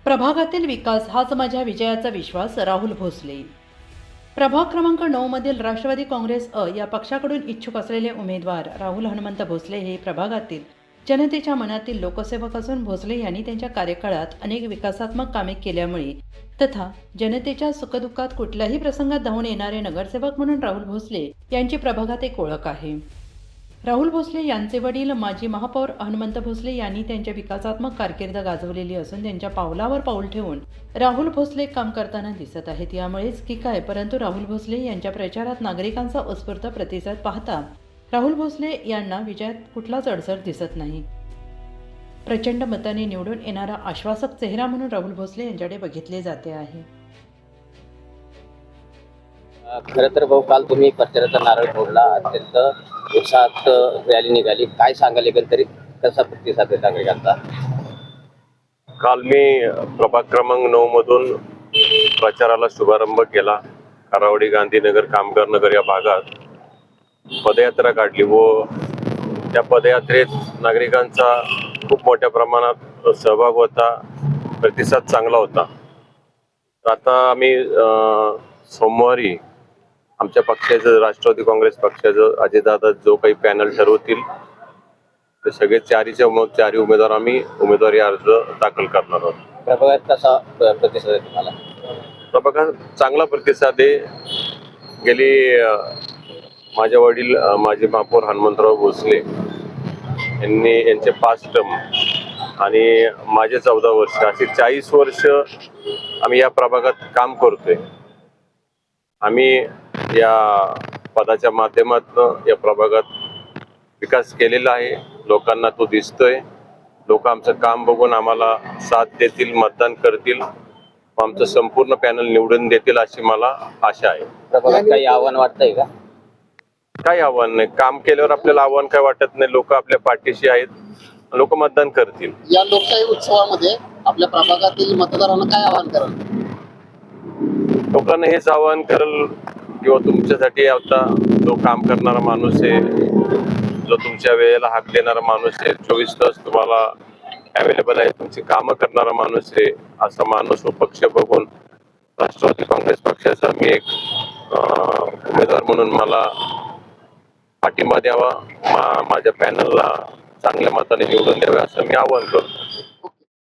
प्रभागातील विकास हाच माझ्या विजयाचा विश्वास. राहुल भोसले. प्रभाग क्रमांक 9 मधील राष्ट्रवादी काँग्रेस या पक्षाकडून इच्छुक असलेले उमेदवार राहुल हनुमंत भोसले हे प्रभागातील जनतेच्या मनातील लोकसेवक असून भोसले यांनी त्यांच्या कार्यकाळात अनेक विकासात्मक कामे केल्यामुळे तथा जनतेच्या सुखदुःखात कुठल्याही प्रसंगात धावून येणारे नगरसेवक म्हणून राहुल भोसले यांची प्रभागात एक ओळख आहे. राहुल भोसले यांचे वडील माजी महापौर हनुमंत भोसले यांनी त्यांच्या विकासात्मक कारकीर्द गाजवलेली असून त्यांच्या पावलावर पाऊल ठेवून राहुल भोसले काम करताना दिसत आहेत. यामुळेच की काय, परंतु राहुल भोसले यांच्या प्रचारात नागरिकांचा उत्स्फूर्त प्रतिसाद पाहता राहुल भोसले यांना विजयात कुठलाच अडसर दिसत नाही. प्रचंड मताने निवडून येणारा आश्वासक चेहरा म्हणून राहुल भोसले यांच्याकडे बघितले जाते आहे. खरं तर भाऊ, काल तुम्ही प्रचाराचा नारळ फोडला, अत्यंत उत्साहात रॅली निघाली. काय सांगाल एकंदरीत, कसा प्रतिसाद आहे नागरिकांचा? काल मी प्रभाग क्रमांक 9 मधून प्रचाराला शुभारंभ केला. कारावडी, गांधीनगर, कामगार नगर या भागात पदयात्रा काढली व त्या पदयात्रेत नागरिकांचा खूप मोठ्या प्रमाणात सहभाग होता, प्रतिसाद चांगला होता. आता आम्ही सोमवारी आमच्या पक्षाचं, राष्ट्रवादी काँग्रेस पक्षाचं अजितदादा जो काही पॅनल ठरवतील ते सगळे चारी उमेदवार आम्ही उमेदवारी अर्ज दाखल करणार आहोत. प्रभागात कसा प्रतिसाद आहे तुम्हाला? प्रभागात चांगला प्रतिसाद आहे. गेली माझे वडील माजी महापौर हनुमंतराव भोसले यांचे 5 टर्म आणि माझे 14 वर्ष, अशी 40 वर्ष आम्ही या प्रभागात काम करतोय. आम्ही या पदाच्या माध्यमातून या प्रभागात विकास केलेला आहे. लोकांना तो दिसतोय. लोक आमचं काम बघून आम्हाला साथ देतील, मतदान करतील, आमचं संपूर्ण पॅनल निवडून देतील अशी मला आशा आहे. प्रभागात काही आव्हान वाटतंय का? काही आव्हान नाही. काम केल्यावर आपल्याला आव्हान काय वाटत नाही. लोक आपल्या पाठीशी आहेत, लोक मतदान करतील. या लोकशाही उत्सवामध्ये आपल्या प्रभागातील मतदारांना काय आवाहन कराल? लोकांना हेच आवाहन करेल किंवा तुमच्यासाठी आता जो काम करणारा माणूस आहे, जो तुमच्या वेळेला हाक देणारा माणूस आहे, 24 तास तुम्हाला अवेलेबल आहे, तुमची कामं करणारा माणूस आहे, असा माणूस व पक्ष बघून राष्ट्रवादी काँग्रेस पक्षाचा मी एक उमेदवार म्हणून मला पाठिंबा द्यावा, माझ्या पॅनलला चांगल्या मताने निवडून द्यावे असं मी आवाहन करतो.